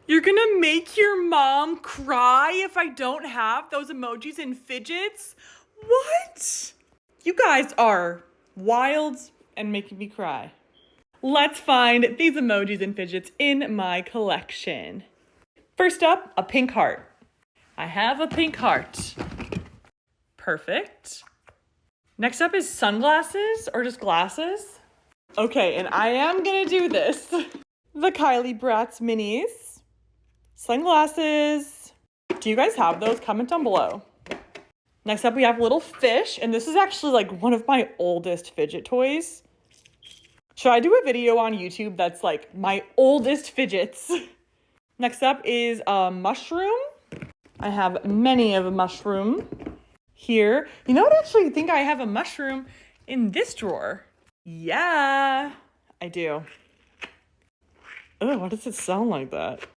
You're gonna make your mom cry if I don't have those emojis and fidgets? What? You guys are wild and making me cry. Let's find these emojis and fidgets in my collection. First up, a pink heart. I have a pink heart. Perfect. Next up is sunglasses or just glasses. Okay, and I am gonna do this. The Kylie Bratz minis. Sunglasses. Do you guys have those? Comment down below. Next up, we have little fish, and this is actually like one of my oldest fidget toys. Should I do a video on YouTube that's like my oldest fidgets? Next up is a mushroom. I have many of a mushroom here. You know what? I actually think I have a mushroom in this drawer. Yeah, I do. Oh, why does it sound like that?